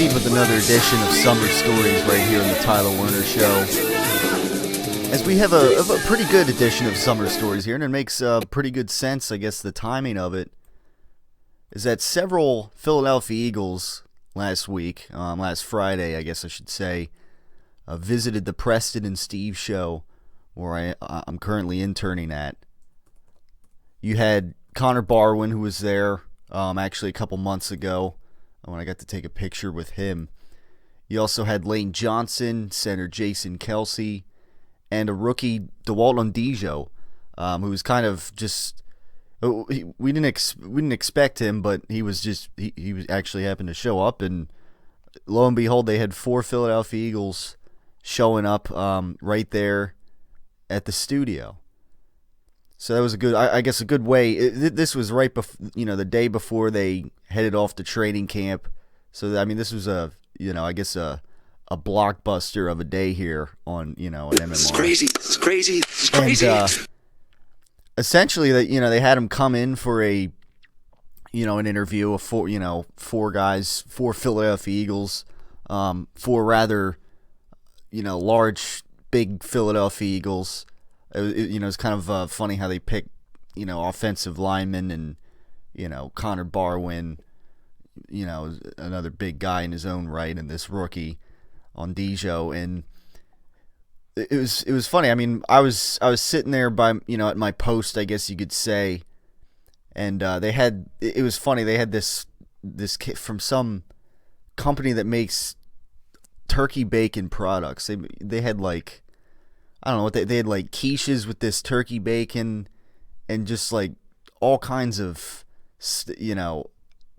proceed with another edition of Summer Stories right here on the Tyler Werner Show. As we have a pretty good edition of Summer Stories here, and it makes pretty good sense, I guess, the timing of it, is that several Philadelphia Eagles last week, last Friday, I guess I should say, visited the Preston and Steve show where I'm currently interning at. You had Connor Barwin, who was there actually a couple months ago when I got to take a picture with him. You also had Lane Johnson, center Jason Kelsey, and a rookie, DeWalt Ondijo, who was kind of just... We didn't expect him, but he was actually happened to show up, and lo and behold, they had 4 Philadelphia Eagles showing up right there at the studio. So that was a good way. This was right before, the day before they headed off to training camp. So I mean, this was a blockbuster of a day here on an MMR. It's crazy. And essentially, they had him come in for an interview of 4 guys, 4 Philadelphia Eagles, 4 rather large, big Philadelphia Eagles. It's kind of funny how they pick, offensive linemen and, Connor Barwin, another big guy in his own right, and this rookie on Dijo. And it was funny. I mean, I was sitting there by, at my post, I guess you could say, and it was funny. They had this kit from some company that makes turkey bacon products. They had like, I don't know what they had, like quiches with this turkey bacon and just like all kinds of,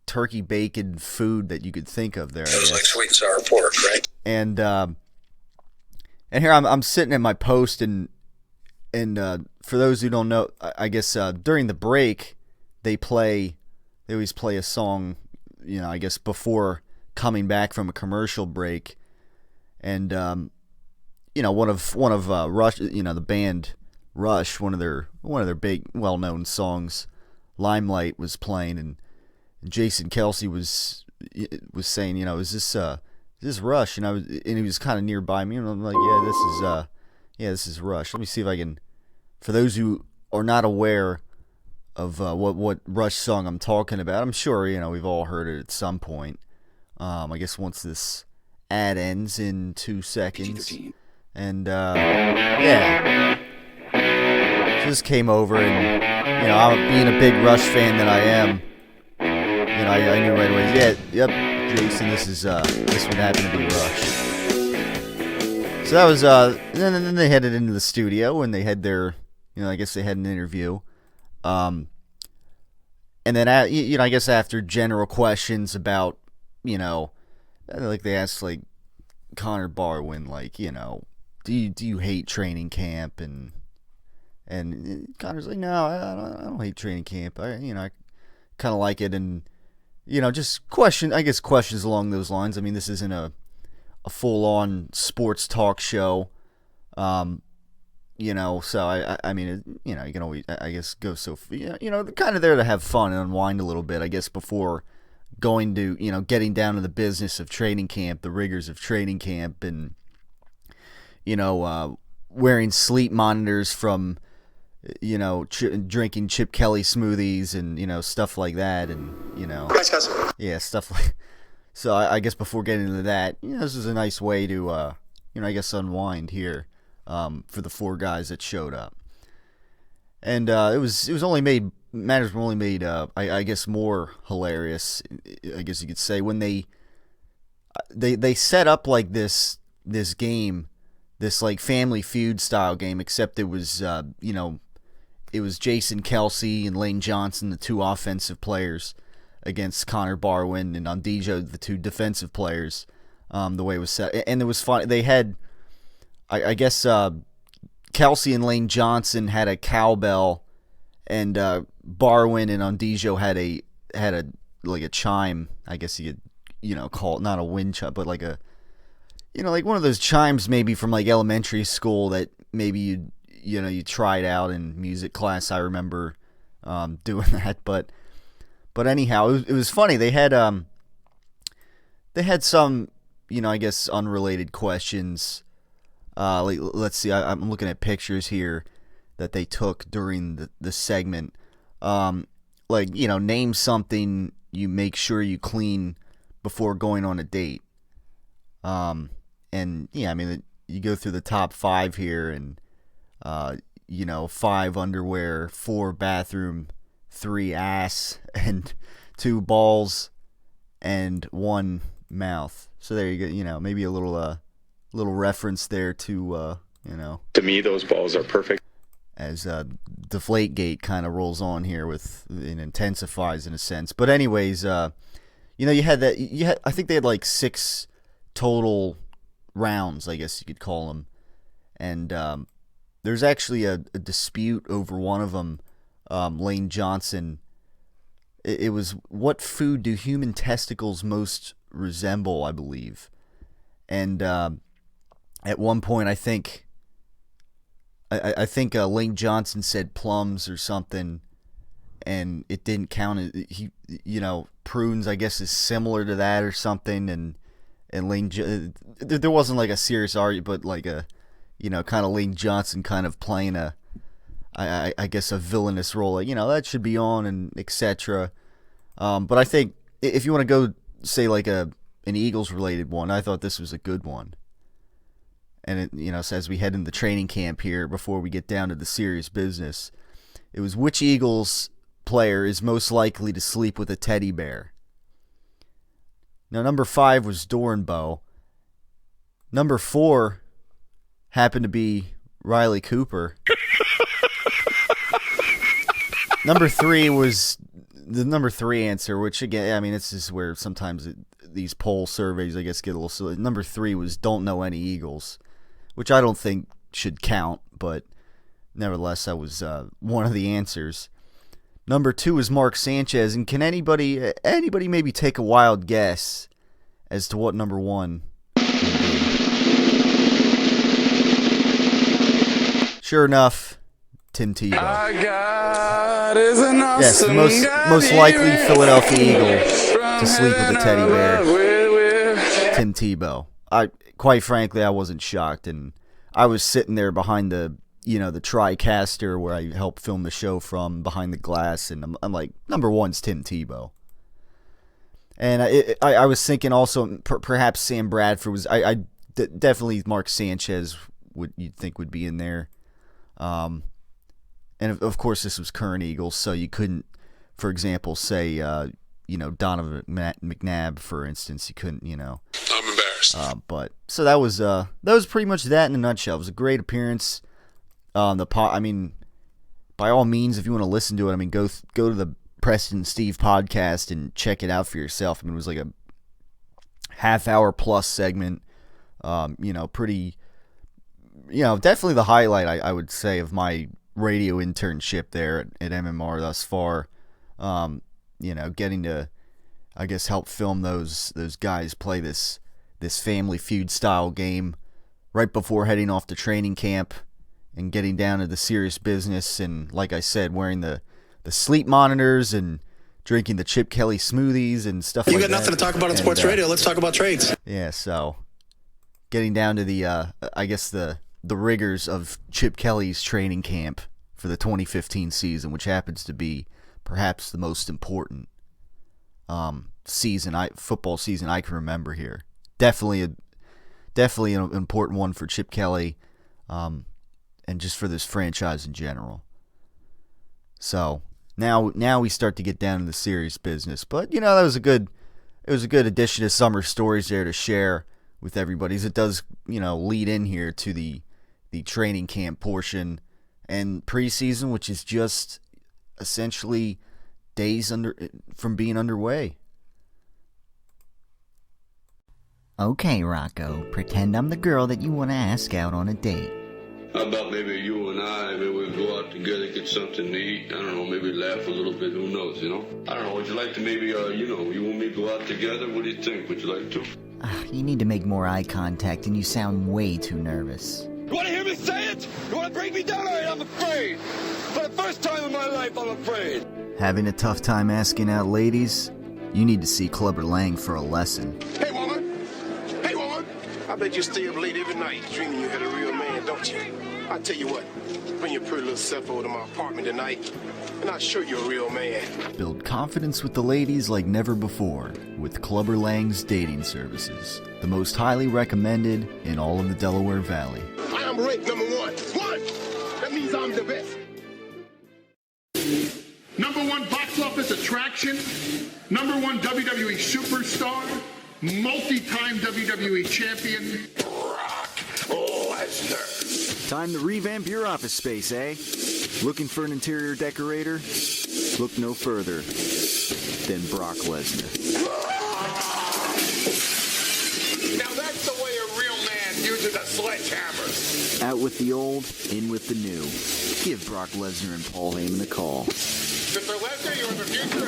turkey bacon food that you could think of there. It was like sweet and sour pork, right? And here I'm sitting at my post, and for those who don't know, I guess during the break they always play a song, I guess before coming back from a commercial break, and one of Rush, the band Rush, one of their big well-known songs, Limelight, was playing, and Jason Kelsey was saying, is this Rush? And he was kind of nearby me, and I'm like, this is Rush. Let me see if I can, for those who are not aware of what Rush song I'm talking about, I'm sure we've all heard it at some point. I guess once this ad ends in 2 seconds. And, just came over, and, I'm being a big Rush fan that I am, I knew right away, Jason, this would happen to be Rush. So that was, then they headed into the studio, and they had their, I guess they had an interview, and then, I guess after general questions about, like they asked, like, Connor Barwin, like, do you hate training camp? And Connor's like, no, I don't hate training camp. I kind of like it, and just questions along those lines. I mean, this isn't a full-on sports talk show, so I mean, you can always, I guess, go so, kind of there to have fun and unwind a little bit, I guess, before going to, getting down to the business of training camp, the rigors of training camp, and wearing sleep monitors from, drinking Chip Kelly smoothies and, stuff like that. And, yeah, stuff like, so I guess before getting into that, this is a nice way to, I guess unwind here, for the 4 guys that showed up. And, matters were only made, I guess more hilarious, I guess you could say, when they set up like this game, this like Family Feud style game, except it was, it was Jason Kelsey and Lane Johnson, the 2 offensive players, against Connor Barwin and Ondijo, the 2 defensive players, the way it was set. And it was fun. They had, I guess, Kelsey and Lane Johnson had a cowbell, and Barwin and Ondijo had a like a chime, I guess you could, call it, not a wind chime, but like a, like one of those chimes maybe from like elementary school that maybe you tried out in music class. I remember doing that, but anyhow, it was funny. They had they had some, I guess unrelated questions. Let's see. I'm looking at pictures here that they took during the segment. Name something you make sure you clean before going on a date. And yeah, I mean, you go through the top 5 here, and 5 underwear, 4 bathroom, 3 ass, and 2 balls, and 1 mouth. So there you go. Maybe a little reference there to To me, those balls are perfect. As Deflategate kind of rolls on here and intensifies in a sense. But anyways, you had that. I think they had like 6 total rounds, I guess you could call them. And there's actually a dispute over one of them. Lane Johnson. It was, what food do human testicles most resemble, I believe. And at one point, I think Lane Johnson said plums or something, and it didn't count. Prunes, I guess, is similar to that or something. And there wasn't like a serious argument, but like a, kind of Lane Johnson kind of playing I guess a villainous role, like, that should be on, and etc. But I think if you want to go say like an Eagles related one, I thought this was a good one. And it, so as we head into training camp here, before we get down to the serious business, it was, which Eagles player is most likely to sleep with a teddy bear? Now, number 5 was Dorenbow. Number 4 happened to be Riley Cooper. Number 3 was the number 3 answer, which, again, I mean, this is where sometimes these poll surveys, I guess, get a little silly. Number 3 was don't know any Eagles, which I don't think should count, but nevertheless, that was one of the answers. Number 2 is Mark Sanchez, and can anybody maybe take a wild guess as to what number 1 would be? Sure enough, Tim Tebow. Yes, the most likely Philadelphia Eagle to sleep with a teddy bear, Tim Tebow. Quite frankly, I wasn't shocked, and I was sitting there behind the TriCaster where I helped film the show from, behind the glass, and I'm like, number 1's Tim Tebow. And I was thinking also perhaps Sam Bradford was. Definitely Mark Sanchez you'd think would be in there. And of course, this was current Eagles, so you couldn't, for example, say, Donovan McNabb, for instance. You couldn't, I'm embarrassed. But so that was pretty much that in a nutshell. It was a great appearance. I mean, by all means, if you want to listen to it, I mean, go to the Preston Steve podcast and check it out for yourself. I mean, it was like a half-hour plus segment. Pretty, definitely the highlight, I would say, of my radio internship there at MMR thus far. Getting to, I guess, help film those guys play this Family Feud style game right before heading off to training camp and getting down to the serious business. And like I said, wearing the sleep monitors and drinking the Chip Kelly smoothies and stuff like that. You got nothing to talk about on sports radio. Let's talk about trades. Yeah, so getting down to the, I guess, the rigors of Chip Kelly's training camp for the 2015 season, which happens to be perhaps the most important football season I can remember here. Definitely an important one for Chip Kelly, and just for this franchise in general. So now we start to get down to the serious business. But that was a good addition to summer stories there to share with everybody, as it does lead in here to the training camp portion and preseason, which is just essentially days from being underway. Okay, Rocco, pretend I'm the girl that you want to ask out on a date. How about maybe you and I, maybe we go out together, get something to eat, I don't know, maybe laugh a little bit, who knows, I don't know, would you like to maybe, you want me to go out together? What do you think? Would you like to? You need to make more eye contact, and you sound way too nervous. You want to hear me say it? You want to break me down? All right, I'm afraid. For the first time in my life, I'm afraid. Having a tough time asking out ladies? You need to see Clubber Lang for a lesson. Hey, woman! bet you stay up late every night dreaming you had a real man, don't you? I tell you what, bring your pretty little self over to my apartment tonight, and I'll show you a real man. Build confidence with the ladies like never before with Clubber Lang's dating services. The most highly recommended in all of the Delaware Valley. I am ranked number one. One! That means I'm the best. #1 box office attraction, #1 WWE superstar, multi-time WWE champion, Brock Lesnar. Time to revamp your office space, eh? Looking for an interior decorator? Look no further than Brock Lesnar. Now that's the way a real man uses a sledgehammer. Out with the old, in with the new. Give Brock Lesnar and Paul Heyman a call. Mr. Lesnar, you are the future